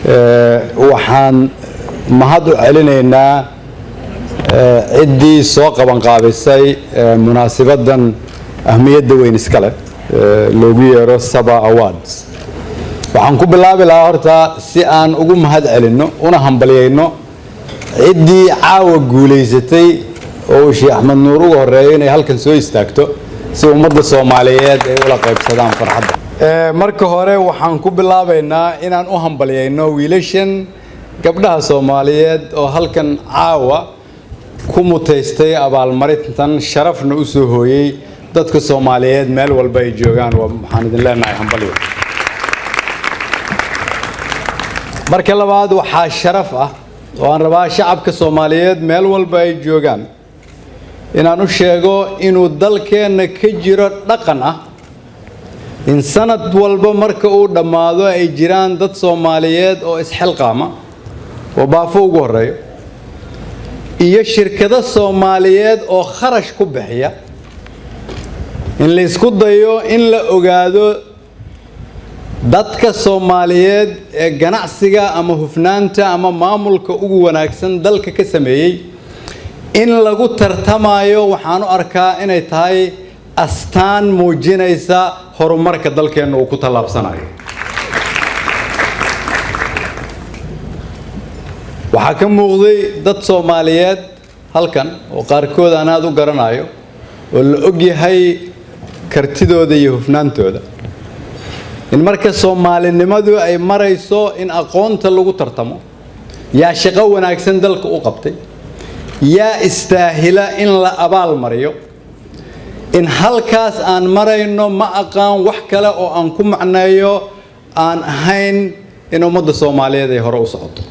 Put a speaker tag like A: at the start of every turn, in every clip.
A: waxaan mahad u celinaynaa ciddii soo qaban qaabisay munaasabadan ahmiyadda weyn iska leh loogu yeero Saba Awards. waxaan ku bilaabi lahaa horta si aan ugu mahad celinno una hambalyeeyno ciddii caawa guuleysatay oo Sheekh Axmed Nuur ugu horeeyay inay halkan soo istaagto si ummadda Soomaaliyeed ay ula qaybsadaan farxadda. marka hore waxaan ku bilaabaynaa inaan u hambalyeeyno wiilashan gabdhaha Soomaaliyeed oo halkan caawa ku mutaystay abaalmarintan sharafna u soo hooyay dadka Soomaaliyeed meel walba ay joogaan. waxaan idin leenahay hambalyo. marka labaad waxaa sharaf ah oo aan rabaa shacabka Soomaaliyeed meel walba ay joogaan inaan u sheego inuu dalkeena ka jiro dhaqan ah in sanad walba marka uu dhamaado ay jiraan dad Soomaaliyeed oo isxilqaama oo baafo ugu horeeyo iyo shirkado Soomaaliyeed oo kharash ku bixiya in la isku dayo in la ogaado dadka Soomaaliyeed ee ganacsiga ama hufnaanta ama maamulka ugu wanaagsan dalka ka sameeyay in lagu tartamayo. waxaan u arkaa inay tahay astaan muujinaysa horumarka dalkeena uu ku tallaabsanayo. waxaa ka muuqday dad Soomaaliyeed halkan oo qaarkood aan aad u garanayo oo la og yahay kartidooda iyo hufnaantooda in marka Soomaalinimadu ay marayso in aqoonta lagu tartamo yaa shaqo wanaagsan dalka u qabtay yaa istaahila in la abaal mariyo in halkaas aan marayno ma aqaan wax kale oo aan ku macneeyo aan ahayn in ummadda Soomaaliyeed ay hore u socoto.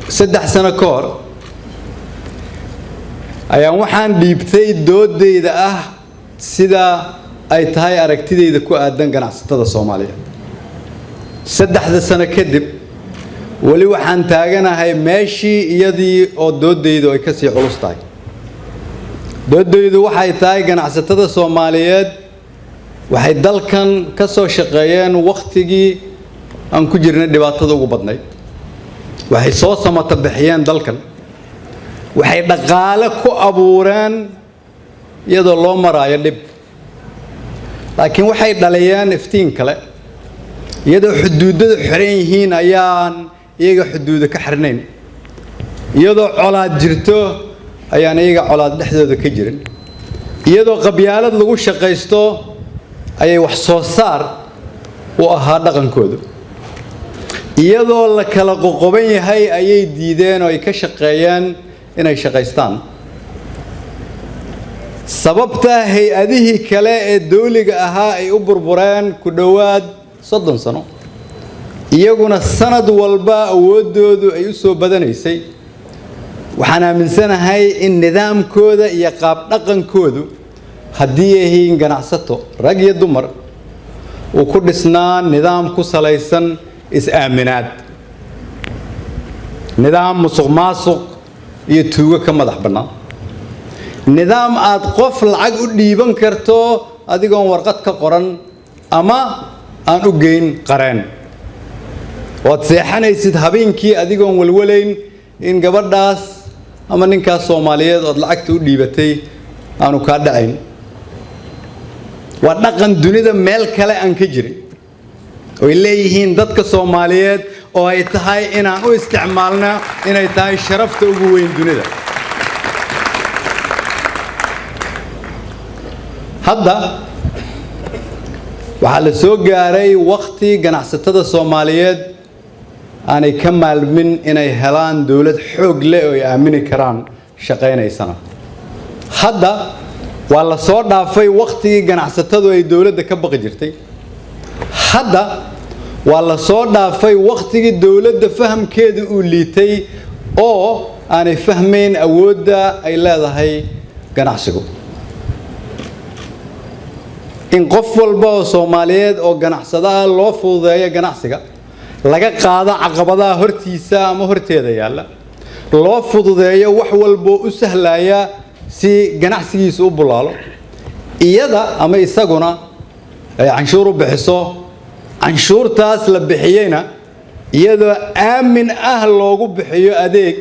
A: saddex sano ka hor ayaan waxaan dhiibtay doodayda ah sida ay tahay aragtidayda ku aadan ganacsatada Soomaaliyeed. saddexda sano kadib wali waxaan taaganahay meeshii iyadii oo doodaydu ay ka sii culus tahay. doodaydu waxay tahay ganacsatada Soomaaliyeed waxay dalkan ka soo shaqeeyeen waqtigii aan ku jirnay dhibaatada ugu badnayd. waxay soo samata bixiyeen dalkan waxay dhaqaale ku abuureen iyadoo loo maraayo dhib laakiin waxay dhaliyeen iftiin kale iyadoo xuduudada xiran yihiin ayaan iyaga xuduuda ka xirnayn iyadoo colaad jirto ayaan iyaga colaad dhexdooda ka jirin iyadoo qabyaalad lagu shaqaysto ayay wax soo saar u ahaa dhaqankooda iyadoo la kala qoqoban yahay ayay diideen oo ay ka shaqeeyeen inay shaqaystaan. sababta hay-adihii kale ee dawliga ahaa ay u burbureen ku dhowaad 30 sano iyaguna sanad walba awoodoodu ay u soo badanaysay waxaan aaminsanahay in nidaamkooda iyo qaab dhaqankoodu haddii ay yihiin ganacsato rag iyo dumar uu ku dhisnaa nidaam ku salaysan is-aaminaad nidaam musuqmaasuq iyo tuugo ka madax bannaan nidaam aad qof lacag u dhiiban karto adigoon warqad ka qoran ama aan u geyn qareen waad seexanaysid habeenkii adigoon walwalayn in gabadhaas ama ninkaas Soomaaliyeed ood lacagta u dhiibatay aanu kaa dhacayn. waa dhaqan dunida meel kale aan ka jirin oo ay leeyihiin dadka Soomaaliyeed oo ay tahay inaan u isticmaalno inay tahay sharafta ugu weyn dunida. hadda waxaa la soo gaaray waqti ganacsatada Soomaaliyeed aanay ka maalmin inay helaan dawlad xoog leh oo ay aamini karaan shaqaynaysana. hadda waa la soo dhaafay waqtigii ganacsatadu ay dawladda ka baqi jirtay. hadda waa la soo dhaafay waqtigii dawladda fahamkeedu uu liitay oo aanay fahmayn awoodda ay leedahay ganacsigu. in qof walba oo Soomaaliyeed oo ganacsada loo fududeeyo ganacsiga laga qaado caqabadaha hortiisa ama horteeda yaala loo fududeeyo wax walba u sahlaya si ganacsigiisu u bulaalo iyada ama isaguna ay canshuur u bixiso canshuurtaas la bixiyeyna iyadoo aamin ah loogu bixiyo adeeg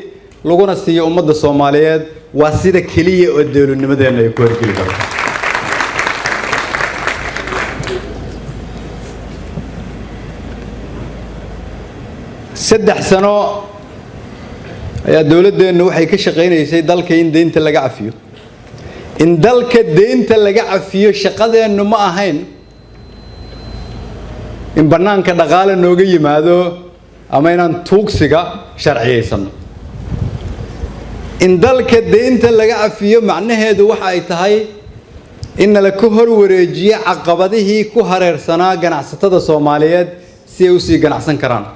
A: laguna siiyo ummadda Soomaaliyeed waa sida kaliya oo dawladnimadeena ay ku horgeli karto saddex sano ayaa dawladdeenu waxay ka shaqeynaysay dalka in deynta laga cafiyo in dalka deynta laga cafiyo shaqadeenu ma ahayn in banaanka dhaqaale nooga yimaado ama inaan tuugsiga sharciyeysano in dalka deynta laga cafiyo macnaheedu waxa ay tahay in la ka hor wareejiyo caqabadihii ku hareersanaa ganacsatada Soomaaliyeed si ay u sii ganacsan karaan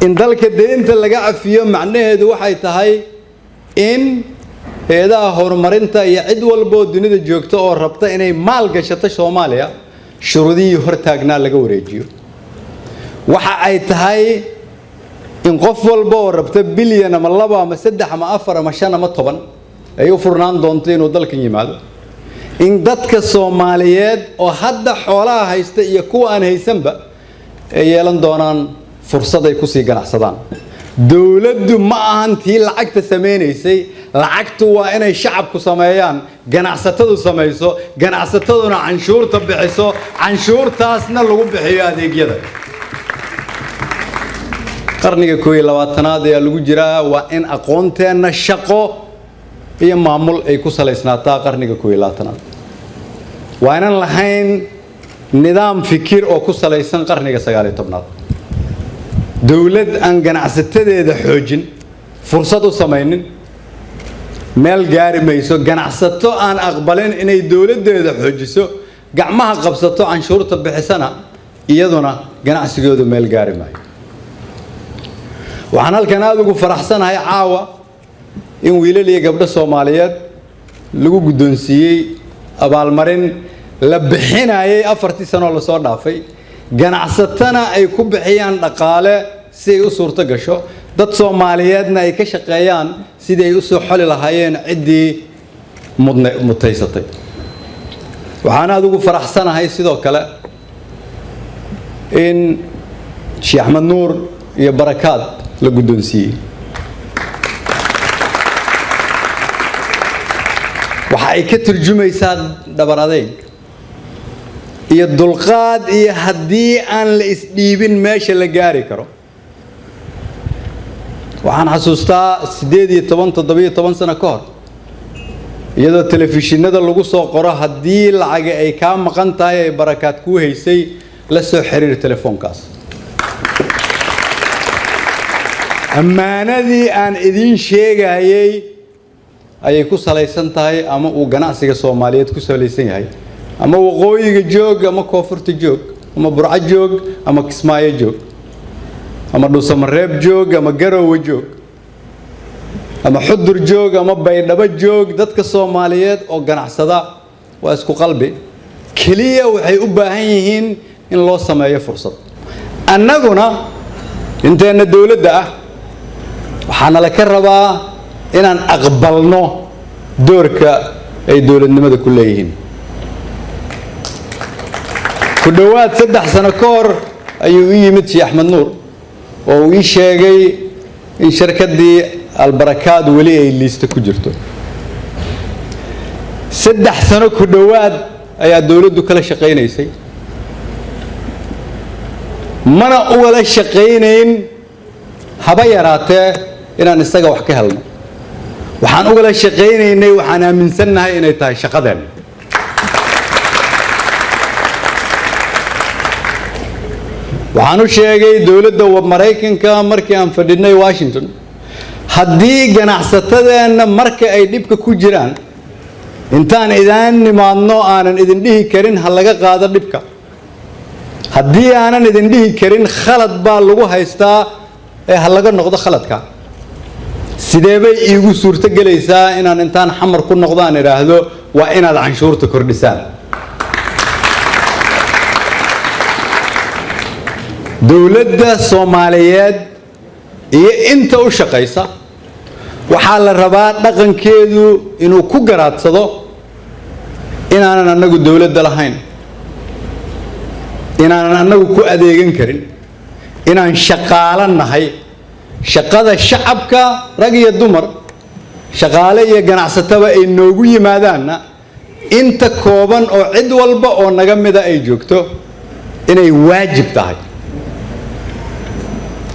A: in dalka deynta laga cafiyo macnaheedu waxay tahay in hay'adaha horumarinta iyo cid walba oo dunida joogta oo rabta inay maal gashato Soomaaliya shuruudihii hortaagnaa laga wareejiyo waxa ay tahay in qof walba oo rabta bilyan ama 2 ama 3 ama 4 ama 5 ama 10 ay u furnaan doonto inuu dalkan yimaado in dadka Soomaaliyeed oo hadda xoolaha haysta iyo kuwa aan haysanba ay yeelan doonaan fursad ay ku sii ganacsadaan dawladdu ma ahan tii lacagta sameeynayay lacagtu waa inay shacabku sameeyaan ganacsatadu sameeyso ganacsataduna canshuurta bixiso canshuurtaasna lagu bixiyo adeegyada qarniga 21aad ayaa lagu jiraa waa in aqoonteena shaqo iyo maamul ay ku saleysnaataa qarniga 21aad waa inaan lahayn nidaam fikir oo ku saleysan qarniga 19aad dawlad aan ganacsatadeeda xoojin fursad u sameeynin meel gaari mayso ganacsato aan aqbalin inay dawladeeda xoojiso gacmaha qabsato canshuurta bixisana iyaduna ganacsigoodu meel gaari maayo waxaan halkan aad ugu faraxsanahay caawa in wiilal iyo gabdho Soomaaliyeed lagu guddoonsiiyay abaalmarin la bixinayay 4 sano la soo dhaafay ganacsatana ay ku bixiyaan dhaqaale si ay u suurto gasho dad Soomaaliyeedna ay ka shaqeeyaan sidii ay u soo xoli lahaayeen cidii mutaysatay waxaan aad ugu faraxsanahay sidoo kale in Sheikh Ahmed Nuur iyo Barakaad la guddoonsiiyay waxa ay ka turjumaysaa dhabar adeeg iyo dulqaad iyo haddii aan la isdhiibin meesha la gaari karo waxaan xasuustaa 17 sano ka hor iyadoo telefishinada lagu soo qoro haddii lacag ay ka maqan tahay ay Barakaad ku haysay la soo xiriir telefoonkaas ammaanadii aan idin sheegayay ayay ku saleysan tahay ama uu ganacsiga Soomaaliyeed ku saleysan yahay ama waqooyiga joog ama koonfurta joog ama Burco joog ama Kismaayo joog ama Dhuusamareeb joog ama Garowe joog ama Xudur joog ama Baydhabo joog dadka Soomaaliyeed oo ganacsada waa isku qalbi kaliya waxay u baahan yihiin in loo sameeyo fursad annaguna inteena dawladda ah waxaana la ka rabaa inaan aqbalno doorka ay dawladnimada ku leeyihiin ku dhawaad 3 sano ka hor ayuu yimid Sheikh Ahmed Nuur oo uu sheegay in shirkadii Albarakaad wali ay liista ku jirto 3 sano ku dhawaad ayaa dawladdu kala shaqeynaysay mana wala shaqeynayn haba yaraatee inaan isaga wax ka helno waxaan uga la shaqeynaynay waxaan aaminsanahay inay tahay shaqadeen waxaan u sheegay dawladda Mareykanka markii aan fadhinay Washington haddii ganacsatadeena marka ay dhibka ku jiraan intaan idaan nimaadno aanan idin dhihi karin ha laga qaado dhibka haddii aanan idin dhihi karin khalad baa lagu haystaa ee ha laga noqdo khaladka sidee bay iigu suurto galaysaa inaan intaan xamar ku noqdaan iraahdo waa inaad canshuurta kordhisaan dawladda Soomaaliyeed iyo inta u shaqeysa waxaa la rabaa dhaqankeedu inuu ku garaadsado inaanan anagu dawladda lahayn inaan anagu ku adeegan karin inaan shaqaale nahay shaqada shacabka rag iyo dumar shaqaale iyo ganacsataba ay noogu yimaadaanna inta kooban oo cid walba oo naga mida ay joogto inay waajib tahay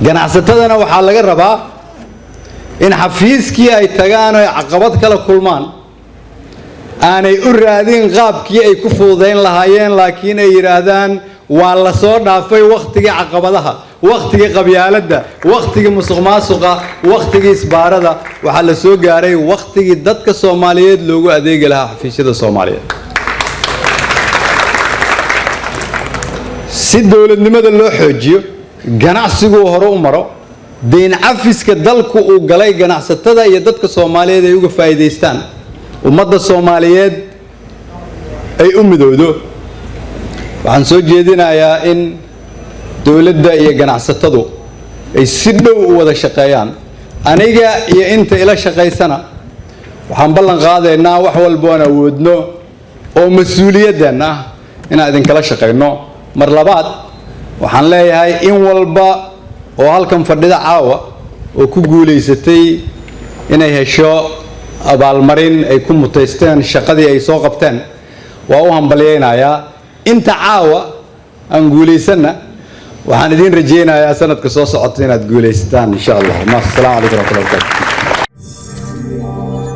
A: ganacsatadana waxaa laga rabaa in xafiiskii ay tagaan oo caqabad kala kulmaan aanay u raadin qaabkii ay ku fududeyn lahaayeen laakiin ay yiraahdaan waa la soo dhaafay waqtigii caqabadaha waqtigii qabyaaladda waqtigii musuqmaasuqa waqtigii isbaarada waxa la soo gaaray waqtigii dadka Soomaaliyeed loogu adeegi lahaa xafiisyada Soomaaliyeed si dawladnimada loo xoojiyo ganacsigu hore u maro deyn cafiska dalku uu galay ganacsatada iyo dadka Soomaaliyeed ay uga faa'iideystaan ummadda Soomaaliyeed ay u midowdo waxaan soo jeedinayaa in dawladda iyo ganacsatadu ay si dhow u wada shaqeeyaan aniga iyo inta ila shaqeysana waxaan ballan qaadaynaa wax walba aan awoodno oo mas'uuliyadan ah inaan idin kala shaqeyno mar labaad waxaan leeyahay in walba oo halkan fadhida caawa oo ku guuleysatay inay hesho abaalmarin ay ku mutaysteen shaqadii ay soo qabteen waa u hambalyeynaya inta caawa aan guuleysana waxaan idin rajeynayaa sanadka soo socota inaad guuleysataan insha Allah. Assalamu alaykum wa rahmatullahi wa barakatuh.